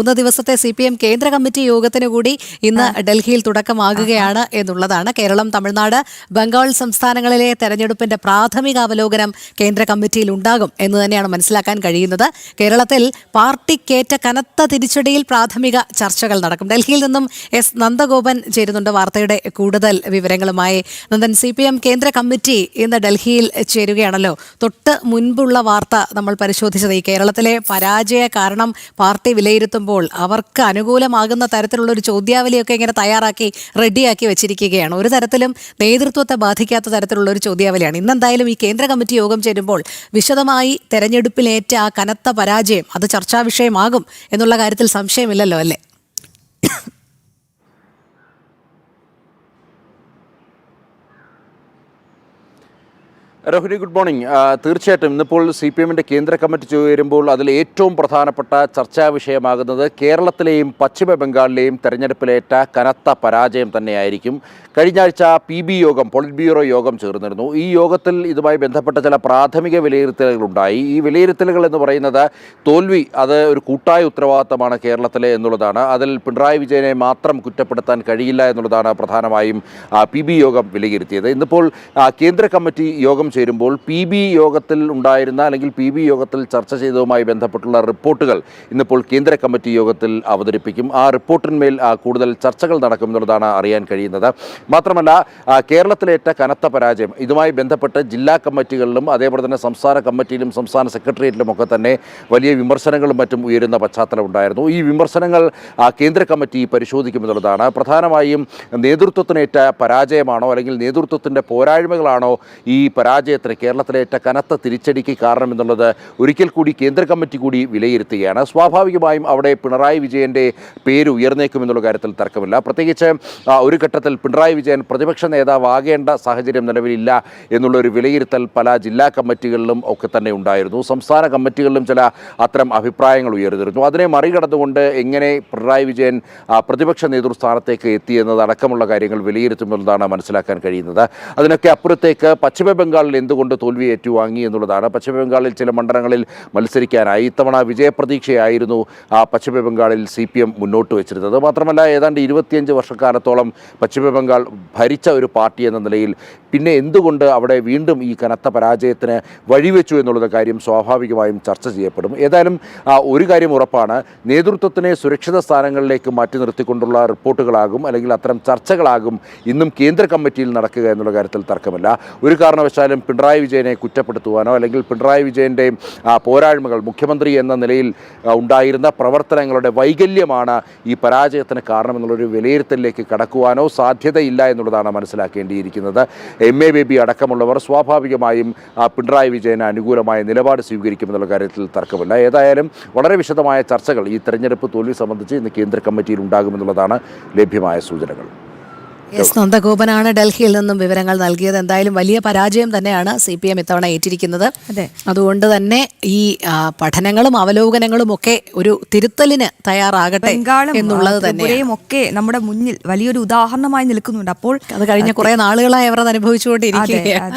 3 ദിവസത്തെ CPM കേന്ദ്ര committee യോഗത്തിന് കൂടി ഇന്ന് ഡൽഹിയിൽ തുടക്കമാകുകയാണ് എന്നുള്ളതാണ്. കേരളം, തമിഴ്നാട്, ബംഗാൾ സംസ്ഥാനങ്ങളിലെ തെരഞ്ഞെടുപ്പിന്റെ പ്രാഥമിക അവലോകനം കേന്ദ്ര കമ്മിറ്റിയിൽ ഉണ്ടാകും എന്ന് തന്നെയാണ് മനസ്സിലാക്കാൻ കഴിയുന്നത്. കേരളത്തിൽ പാർട്ടിക്കേറ്റ കനത്ത തിരിച്ചടിയിൽ പ്രാഥമിക ചർച്ചകൾ നടക്കും. ഡൽഹിയിൽ നിന്നും എസ് നന്ദഗോപൻ ചേരുന്നുണ്ട് വാർത്തയുടെ കൂടുതൽ വിവരങ്ങളുമായി. നന്ദൻ, CPM കേന്ദ്ര കമ്മിറ്റി ഇന്ന് ഡൽഹിയിൽ ചേരുകയാണല്ലോ. തൊട്ട് മുൻപുള്ള വാർത്ത നമ്മൾ പരിശോധിച്ചത് ഈ കേരളത്തിലെ പരാജയ കാരണം പാർട്ടി വിലയിരുത്തുമ്പോൾ അവർക്ക് അനുകൂലമാകുന്ന തരത്തിലുള്ള ഒരു ചോദ്യാവലിയൊക്കെ ഇങ്ങനെ തയ്യാറാക്കി റെഡിയാക്കി വെച്ചിരിക്കുകയാണ്. ഒരു തരത്തിലും നേതൃത്വത്തെ ബാധിക്കാത്ത തരത്തിലുള്ള ഒരു ചോദ്യാവലിയാണ്. ഇന്നെന്തായാലും ഈ കേന്ദ്ര കമ്മിറ്റി യോഗം ചേരുമ്പോൾ വിശദമായി തെരഞ്ഞെടുപ്പിലേറ്റ ആ കനത്ത പരാജയം അത് ചർച്ചാ വിഷയമാകും എന്നുള്ള കാര്യത്തിൽ സംശയമില്ലല്ലോ, അല്ലേ? Rohini, good morning. തീർച്ചയായിട്ടും ഇന്നിപ്പോൾ CPM-ന്റെ കേന്ദ്ര കമ്മിറ്റി ചേരുമ്പോൾ അതിൽ ഏറ്റവും പ്രധാനപ്പെട്ട ചർച്ചാ വിഷയമാകുന്നത് കേരളത്തിലെയും പശ്ചിമ ബംഗാളിലെയും തെരഞ്ഞെടുപ്പിലേറ്റ കനത്ത പരാജയം തന്നെയായിരിക്കും. കഴിഞ്ഞ ആഴ്ച PB യോഗം, പോളിറ്റ് ബ്യൂറോ യോഗം ചേർന്നിരുന്നു. ഈ യോഗത്തിൽ ഇതുമായി ബന്ധപ്പെട്ട ചില പ്രാഥമിക വിലയിരുത്തലുകളുണ്ടായി. ഈ വിലയിരുത്തലുകൾ എന്ന് പറയുന്നത് തോൽവി അത് ഒരു കൂട്ടായ ഉത്തരവാദിത്തമാണ് കേരളത്തിലെ എന്നുള്ളതാണ്. അതിൽ പിണറായി വിജയനെ മാത്രം കുറ്റപ്പെടുത്താൻ കഴിയില്ല എന്നുള്ളതാണ് പ്രധാനമായും PB യോഗം വിലയിരുത്തിയത്. ഇന്നിപ്പോൾ കേന്ദ്ര കമ്മിറ്റി യോഗം ചേരുമ്പോൾ PB യോഗത്തിൽ ഉണ്ടായിരുന്ന അല്ലെങ്കിൽ PB യോഗത്തിൽ ചർച്ച ചെയ്തതുമായി ബന്ധപ്പെട്ടുള്ള റിപ്പോർട്ടുകൾ ഇന്നിപ്പോൾ കേന്ദ്ര കമ്മിറ്റി യോഗത്തിൽ അവതരിപ്പിക്കും. ആ റിപ്പോർട്ടിന്മേൽ കൂടുതൽ ചർച്ചകൾ നടക്കും എന്നുള്ളതാണ് അറിയാൻ കഴിയുന്നത്. മാത്രമല്ല, കേരളത്തിലേറ്റ കനത്ത പരാജയം ഇതുമായി ബന്ധപ്പെട്ട് ജില്ലാ കമ്മിറ്റികളിലും അതേപോലെ തന്നെ സംസ്ഥാന കമ്മിറ്റിയിലും സംസ്ഥാന സെക്രട്ടേറിയറ്റിലുമൊക്കെ തന്നെ വലിയ വിമർശനങ്ങളും മറ്റും ഉയരുന്ന പശ്ചാത്തലം ഉണ്ടായിരുന്നു. ഈ വിമർശനങ്ങൾ കേന്ദ്ര കമ്മിറ്റി പരിശോധിക്കുമെന്നുള്ളതാണ്. പ്രധാനമായും നേതൃത്വത്തിനേറ്റ പരാജയമാണോ അല്ലെങ്കിൽ നേതൃത്വത്തിൻ്റെ പോരായ്മകളാണോ ഈ പരാജയത്തിന്, കേരളത്തിലേറ്റ കനത്ത തിരിച്ചടിക്ക് കാരണമെന്നുള്ളത് ഒരിക്കൽ കൂടി കേന്ദ്ര കമ്മിറ്റി കൂടി വിലയിരുത്തുകയാണ്. സ്വാഭാവികമായും അവിടെ പിണറായി വിജയൻ്റെ പേര് ഉയർന്നേക്കുമെന്നുള്ള കാര്യത്തിൽ തർക്കമില്ല. പ്രത്യേകിച്ച് ഒരു ഘട്ടത്തിൽ പിണറായി വിജയൻ പ്രതിപക്ഷ നേതാവാകേണ്ട സാഹചര്യം നിലവിലില്ല എന്നുള്ളൊരു വിലയിരുത്തൽ പല ജില്ലാ കമ്മിറ്റികളിലും ഒക്കെ തന്നെ ഉണ്ടായിരുന്നു. സംസ്ഥാന കമ്മിറ്റികളിലും ചില അത്തരം അഭിപ്രായങ്ങൾ ഉയർന്നിരുന്നു. അതിനെ മറികടന്നുകൊണ്ട് എങ്ങനെ പിണറായി വിജയൻ പ്രതിപക്ഷ നേതൃസ്ഥാനത്തേക്ക് എത്തിയെന്നതടക്കമുള്ള കാര്യങ്ങൾ വിലയിരുത്തുമെന്നതാണ് മനസ്സിലാക്കാൻ കഴിയുന്നത്. അതിനൊക്കെ അപ്പുറത്തേക്ക് പശ്ചിമ ബംഗാളിൽ എന്തുകൊണ്ട് തോൽവി ഏറ്റുവാങ്ങി എന്നുള്ളതാണ്. പശ്ചിമ ബംഗാളിൽ ചില മണ്ഡലങ്ങളിൽ മത്സരിക്കാനായി ഇത്തവണ വിജയപ്രതീക്ഷയായിരുന്നു പശ്ചിമ ബംഗാളിൽ CPM മുന്നോട്ട് വെച്ചിരുന്നത്. മാത്രമല്ല, ഏതാണ്ട് 25 വർഷക്കാലത്തോളം പശ്ചിമ ബംഗാൾ ഭരിച്ച ഒരു പാർട്ടി എന്ന നിലയിൽ പിന്നെ എന്തുകൊണ്ട് അവിടെ വീണ്ടും ഈ കനത്ത പരാജയത്തിന് വഴിവെച്ചു എന്നുള്ള കാര്യം സ്വാഭാവികമായും ചർച്ച ചെയ്യപ്പെടും. ഏതായാലും ഒരു കാര്യം ഉറപ്പാണ്, നേതൃത്വത്തിനെ സുരക്ഷിത സ്ഥാനങ്ങളിലേക്ക് മാറ്റി നിർത്തിക്കൊണ്ടുള്ള റിപ്പോർട്ടുകളാകും അല്ലെങ്കിൽ അത്തരം ചർച്ചകളാകും ഇന്നും കേന്ദ്ര കമ്മിറ്റിയിൽ നടക്കുക എന്നുള്ള കാര്യത്തിൽ തർക്കമില്ല. ഒരു കാരണവശാലും പിണറായി വിജയനെ കുറ്റപ്പെടുത്തുവാനോ അല്ലെങ്കിൽ പിണറായി വിജയൻ്റെ പോരായ്മകൾ, മുഖ്യമന്ത്രി എന്ന നിലയിൽ ഉണ്ടായിരുന്ന പ്രവർത്തനങ്ങളുടെ വൈകല്യമാണ് ഈ പരാജയത്തിന് കാരണമെന്നുള്ളൊരു വിലയിരുത്തലിലേക്ക് കടക്കുവാനോ സാധ്യതയില്ല എന്നുള്ളതാണ് മനസ്സിലാക്കേണ്ടിയിരിക്കുന്നത്. MA ബേബി അടക്കമുള്ളവർ സ്വാഭാവികമായും പിണറായി വിജയന് അനുകൂലമായ നിലപാട് സ്വീകരിക്കുമെന്നുള്ള കാര്യത്തിൽ തർക്കമില്ല. ഏതായാലും വളരെ വിശദമായ ചർച്ചകൾ ഈ തെരഞ്ഞെടുപ്പ് തോൽവി സംബന്ധിച്ച് ഇന്ന് കേന്ദ്ര കമ്മിറ്റിയിൽ ഉണ്ടാകുമെന്നുള്ളതാണ് ലഭ്യമായ സൂചനകൾ. എസ് നന്ദഗോപനാണ് ഡൽഹിയിൽ നിന്നും വിവരങ്ങൾ നൽകിയത്. എന്തായാലും വലിയ പരാജയം തന്നെയാണ് CPM ഇത്തവണ ഏറ്റിരിക്കുന്നത്. അതുകൊണ്ട് തന്നെ ഈ പഠനങ്ങളും അവലോകനങ്ങളും ഒക്കെ ഒരു തിരുത്തലിന് തയ്യാറാകട്ടെ എന്നുള്ളത് തന്നെയും ഒക്കെ നമ്മുടെ മുന്നിൽ വലിയൊരു ഉദാഹരണമായി നിൽക്കുന്നുണ്ട്. അപ്പോൾ അത് കഴിഞ്ഞ കുറെ നാളുകളായി അവർ അനുഭവിച്ചുകൊണ്ടിരിക്കുകയാണ്.